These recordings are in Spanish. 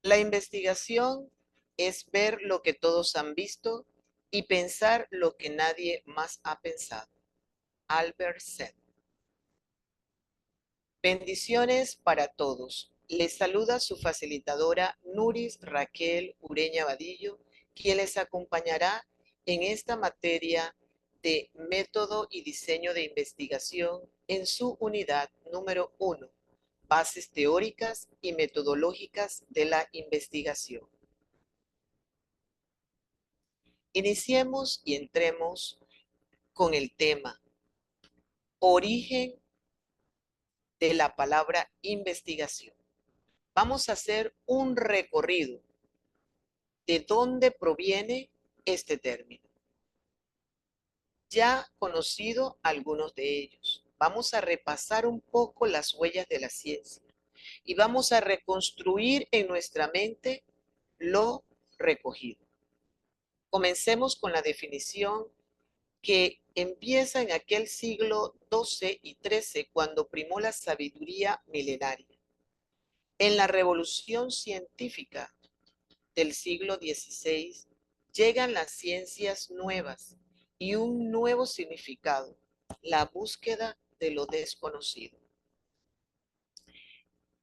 La investigación es ver lo que todos han visto y pensar lo que nadie más ha pensado. Albert Set. Bendiciones para todos. Les saluda su facilitadora Nuris Raquel Ureña Vadillo, quien les acompañará en esta materia de método y diseño de investigación en su unidad número 1, bases teóricas y metodológicas de la investigación. Iniciemos y entremos con el tema origen de la palabra investigación. Vamos a hacer un recorrido de dónde proviene este término. Ya conocido algunos de ellos, vamos a repasar un poco las huellas de la ciencia y vamos a reconstruir en nuestra mente lo recogido. Comencemos con la definición que empieza en aquel siglo XII y XIII, cuando primó la sabiduría milenaria. En la revolución científica del siglo XVI llegan las ciencias nuevas y un nuevo significado, la búsqueda de lo desconocido.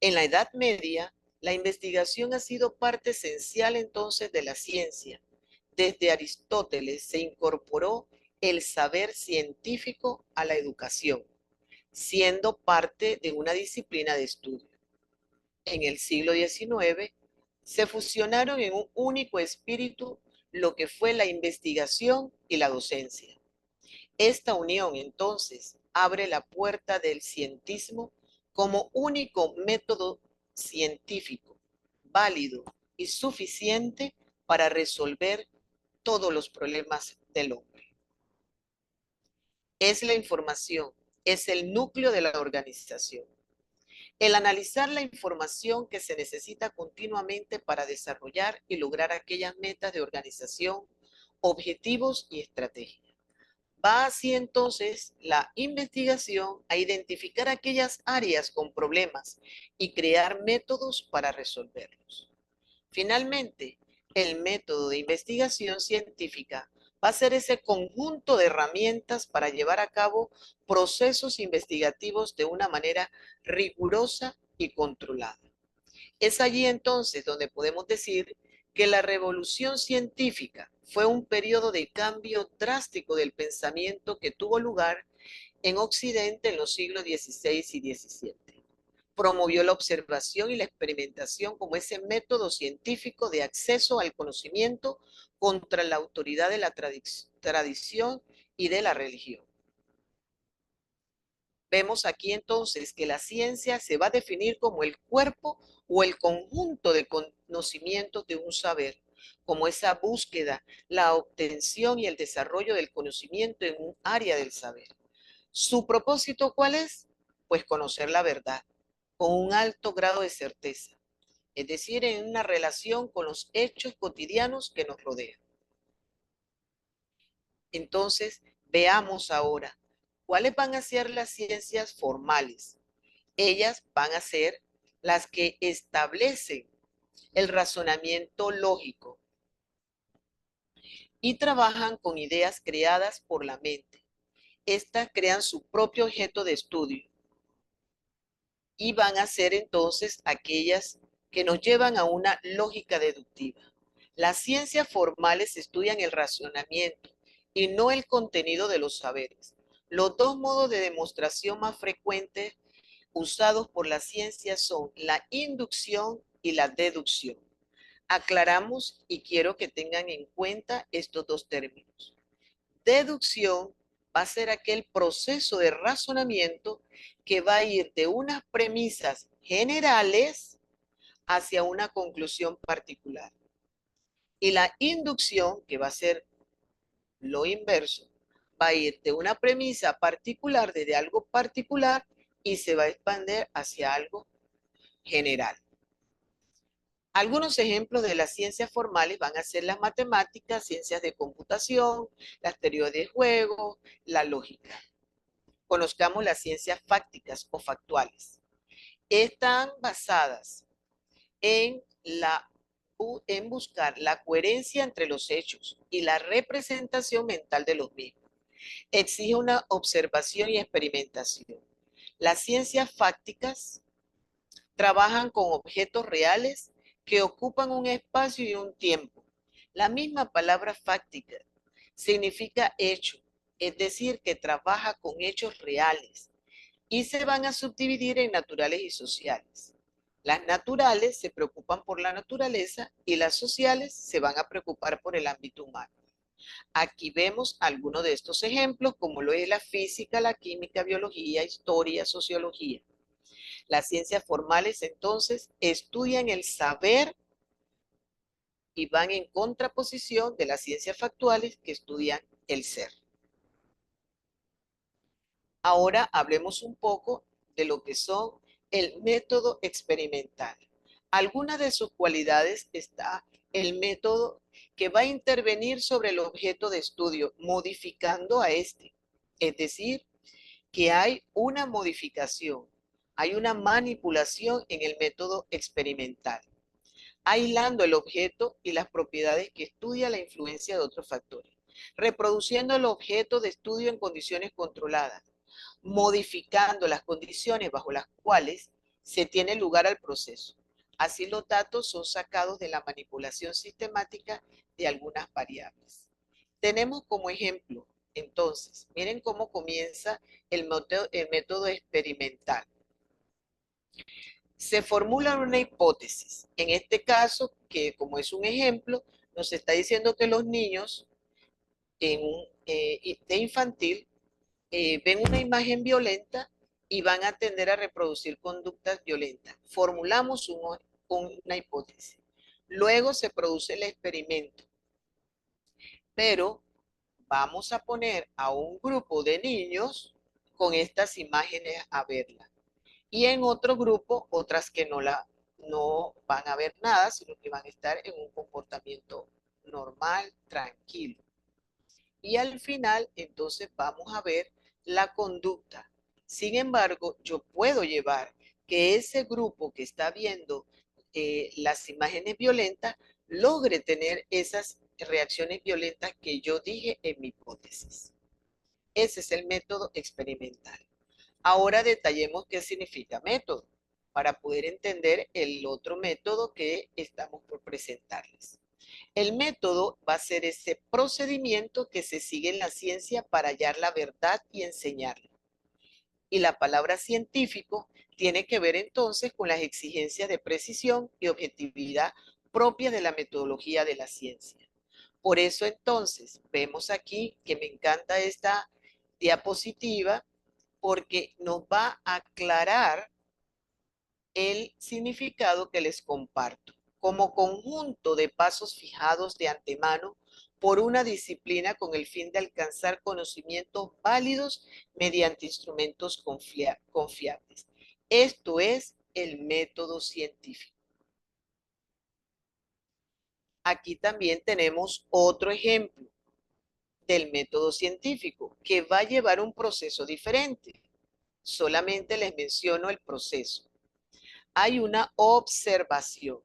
En la Edad Media, la investigación ha sido parte esencial entonces de la ciencia. Desde Aristóteles se incorporó el saber científico a la educación, siendo parte de una disciplina de estudio. En el siglo XIX se fusionaron en un único espíritu lo que fue la investigación y la docencia. Esta unión, entonces, abre la puerta del cientismo como único método científico, válido y suficiente para resolver todos los problemas del hombre. Es la información, es el núcleo de la organización. El analizar la información que se necesita continuamente para desarrollar y lograr aquellas metas de organización, objetivos y estrategias. Va así entonces la investigación a identificar aquellas áreas con problemas y crear métodos para resolverlos. Finalmente, el método de investigación científica va a ser ese conjunto de herramientas para llevar a cabo procesos investigativos de una manera rigurosa y controlada. Es allí entonces donde podemos decir que la revolución científica fue un periodo de cambio drástico del pensamiento que tuvo lugar en Occidente en los siglos XVI y XVII. Promovió la observación y la experimentación como ese método científico de acceso al conocimiento contra la autoridad de la tradición y de la religión. Vemos aquí entonces que la ciencia se va a definir como el cuerpo o el conjunto de conocimientos de un saber, como esa búsqueda, la obtención y el desarrollo del conocimiento en un área del saber. ¿Su propósito cuál es? Pues conocer la verdad con un alto grado de certeza, es decir, en una relación con los hechos cotidianos que nos rodean. Entonces, veamos ahora cuáles van a ser las ciencias formales. Ellas van a ser las que establecen el razonamiento lógico y trabajan con ideas creadas por la mente. Estas crean su propio objeto de estudio y van a ser entonces aquellas que nos llevan a una lógica deductiva. Las ciencias formales estudian el razonamiento y no el contenido de los saberes. Los dos modos de demostración más frecuentes usados por la ciencia son la inducción y la deducción. Aclaramos y quiero que tengan en cuenta estos dos términos. Deducción va a ser aquel proceso de razonamiento que va a ir de unas premisas generales hacia una conclusión particular. Y la inducción, que va a ser lo inverso, va a ir de una premisa particular, desde algo particular, y se va a expandir hacia algo general. Algunos ejemplos de las ciencias formales van a ser las matemáticas, ciencias de computación, las teorías de juego, la lógica. Conozcamos las ciencias fácticas o factuales. Están basadas en la en buscar la coherencia entre los hechos y la representación mental de los mismos. Exige una observación y experimentación. Las ciencias fácticas trabajan con objetos reales que ocupan un espacio y un tiempo. La misma palabra fáctica significa hecho, es decir, que trabaja con hechos reales y se van a subdividir en naturales y sociales. Las naturales se preocupan por la naturaleza y las sociales se van a preocupar por el ámbito humano. Aquí vemos algunos de estos ejemplos, como lo es la física, la química, biología, historia, sociología. Las ciencias formales, entonces, estudian el saber y van en contraposición de las ciencias factuales que estudian el ser. Ahora hablemos un poco de lo que son el método experimental. Algunas de sus cualidades está el método que va a intervenir sobre el objeto de estudio, modificando a este. Es decir, que hay una modificación, hay una manipulación en el método experimental, aislando el objeto y las propiedades que estudia la influencia de otros factores, reproduciendo el objeto de estudio en condiciones controladas, modificando las condiciones bajo las cuales se tiene lugar al proceso. Así los datos son sacados de la manipulación sistemática de algunas variables. Tenemos como ejemplo, entonces, miren cómo comienza el método experimental. Se formula una hipótesis. En este caso, que como es un ejemplo, nos está diciendo que los niños de infantil ven una imagen violenta y van a tender a reproducir conductas violentas. Formulamos una hipótesis. Luego se produce el experimento, pero vamos a poner a un grupo de niños con estas imágenes a verla. Y en otro grupo, otras que no van a ver nada, sino que van a estar en un comportamiento normal, tranquilo. Y al final, entonces, vamos a ver la conducta. Sin embargo, yo puedo llevar que ese grupo que está viendo las imágenes violentas logre tener esas reacciones violentas que yo dije en mi hipótesis. Ese es el método experimental. Ahora detallemos qué significa método para poder entender el otro método que estamos por presentarles. El método va a ser ese procedimiento que se sigue en la ciencia para hallar la verdad y enseñarla. Y la palabra científico tiene que ver entonces con las exigencias de precisión y objetividad propias de la metodología de la ciencia. Por eso entonces vemos aquí que me encanta esta diapositiva porque nos va a aclarar el significado que les comparto, como conjunto de pasos fijados de antemano por una disciplina con el fin de alcanzar conocimientos válidos mediante instrumentos confiables. Esto es el método científico. Aquí también tenemos otro ejemplo del método científico que va a llevar un proceso diferente. Solamente les menciono el proceso. Hay una observación.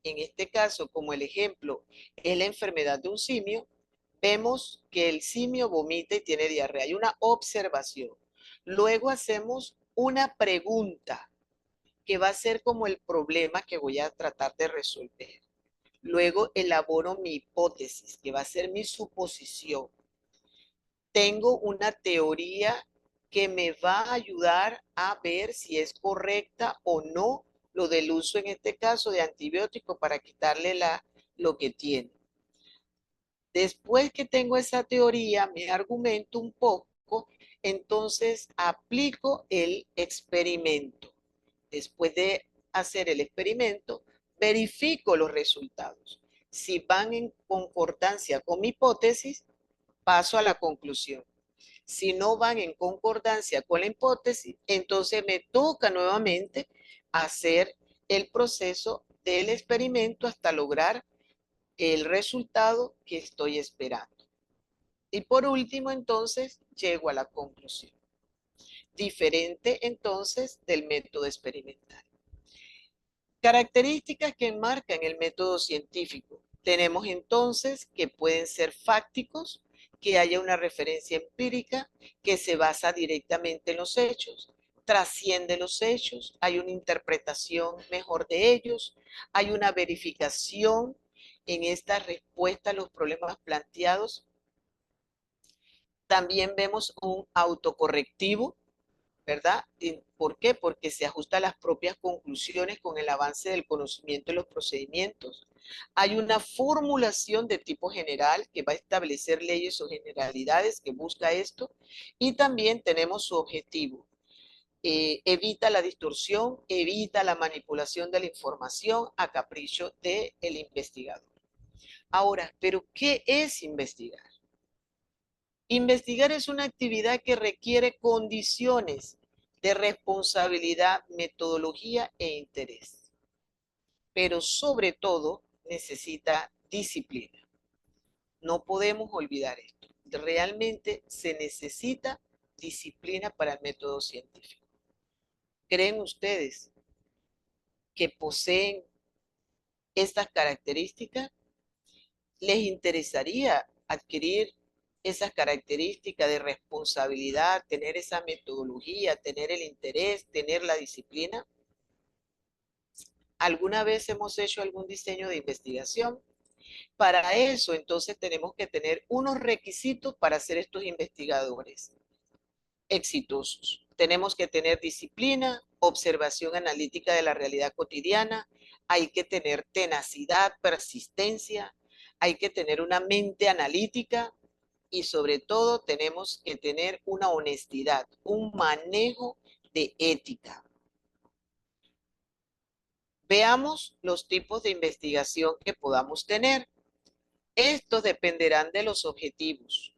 En este caso, como el ejemplo es la enfermedad de un simio, vemos que el simio vomita y tiene diarrea. Hay una observación. Luego hacemos una pregunta que va a ser como el problema que voy a tratar de resolver. Luego elaboro mi hipótesis, que va a ser mi suposición. Tengo una teoría que me va a ayudar a ver si es correcta o no lo del uso, en este caso, de antibióticos para quitarle lo que tiene. Después que tengo esa teoría, me argumento un poco, entonces aplico el experimento. Después de hacer el experimento, verifico los resultados. Si van en concordancia con mi hipótesis, paso a la conclusión. Si no van en concordancia con la hipótesis, entonces me toca nuevamente hacer el proceso del experimento hasta lograr el resultado que estoy esperando. Y por último, entonces, llego a la conclusión. Diferente, entonces, del método experimental. Características que enmarcan el método científico. Tenemos entonces que pueden ser fácticos, que haya una referencia empírica que se basa directamente en los hechos, trasciende los hechos, hay una interpretación mejor de ellos, hay una verificación en esta respuesta a los problemas planteados. También vemos un autocorrectivo, ¿verdad? ¿Por qué? Porque se ajusta a las propias conclusiones con el avance del conocimiento y los procedimientos. Hay una formulación de tipo general que va a establecer leyes o generalidades que busca esto. Y también tenemos su objetivo. Evita la distorsión, evita la manipulación de la información a capricho del investigador. Ahora, ¿pero qué es investigar? Investigar es una actividad que requiere condiciones de responsabilidad, metodología e interés, pero sobre todo necesita disciplina. No podemos olvidar esto. Realmente se necesita disciplina para el método científico. ¿Creen ustedes que poseen estas características? ¿Les interesaría adquirir esas características de responsabilidad, tener esa metodología, tener el interés, tener la disciplina? ¿Alguna vez hemos hecho algún diseño de investigación? Para eso, entonces, tenemos que tener unos requisitos para ser estos investigadores exitosos. Tenemos que tener disciplina, observación analítica de la realidad cotidiana, hay que tener tenacidad, persistencia, hay que tener una mente analítica y sobre todo tenemos que tener una honestidad, un manejo de ética. Veamos los tipos de investigación que podamos tener. Estos dependerán de los objetivos,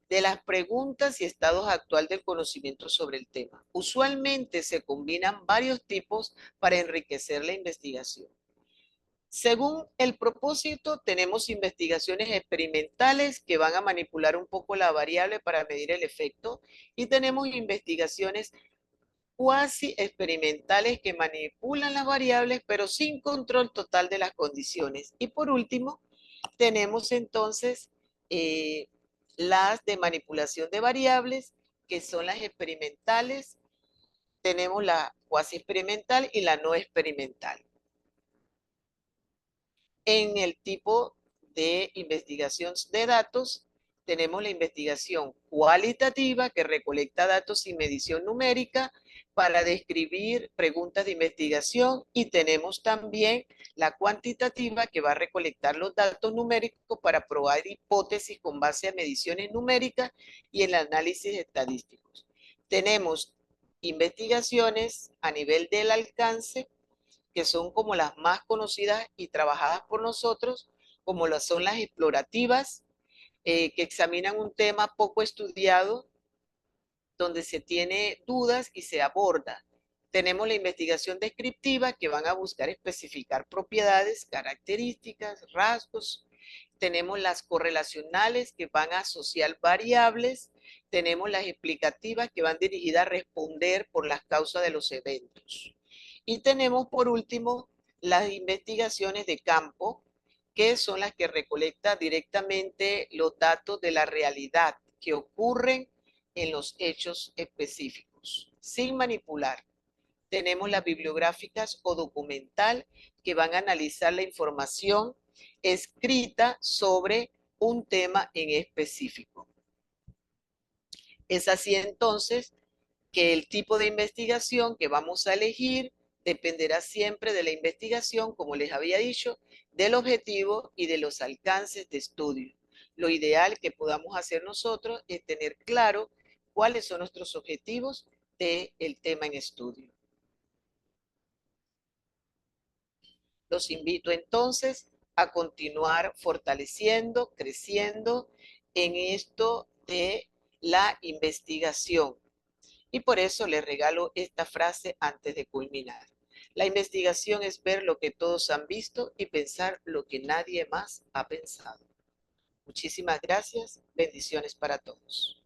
de las preguntas y estados actual del conocimiento sobre el tema. Usualmente se combinan varios tipos para enriquecer la investigación. Según el propósito, tenemos investigaciones experimentales que van a manipular un poco la variable para medir el efecto y tenemos investigaciones cuasi experimentales que manipulan las variables pero sin control total de las condiciones. Y por último, tenemos entonces eh, las de manipulación de variables, que son las experimentales. Tenemos la cuasi experimental y la no experimental. En el tipo de investigación de datos, tenemos la investigación cualitativa que recolecta datos sin medición numérica para describir preguntas de investigación y tenemos también la cuantitativa que va a recolectar los datos numéricos para probar hipótesis con base a mediciones numéricas y el análisis estadístico. Tenemos investigaciones a nivel del alcance que son como las más conocidas y trabajadas por nosotros, como lo son las explorativas, que examinan un tema poco estudiado, donde se tiene dudas y se aborda. Tenemos la investigación descriptiva, que van a buscar especificar propiedades, características, rasgos. Tenemos las correlacionales, que van a asociar variables. Tenemos las explicativas, que van dirigidas a responder por las causas de los eventos. Y tenemos por último las investigaciones de campo, que son las que recolectan directamente los datos de la realidad que ocurren en los hechos específicos, sin manipular. Tenemos las bibliográficas o documental, que van a analizar la información escrita sobre un tema en específico. Es así entonces que el tipo de investigación que vamos a elegir dependerá siempre de la investigación, como les había dicho, del objetivo y de los alcances de estudio. Lo ideal que podamos hacer nosotros es tener claro cuáles son nuestros objetivos del tema en estudio. Los invito entonces a continuar fortaleciendo, creciendo en esto de la investigación. Y por eso les regalo esta frase antes de culminar. La investigación es ver lo que todos han visto y pensar lo que nadie más ha pensado. Muchísimas gracias. Bendiciones para todos.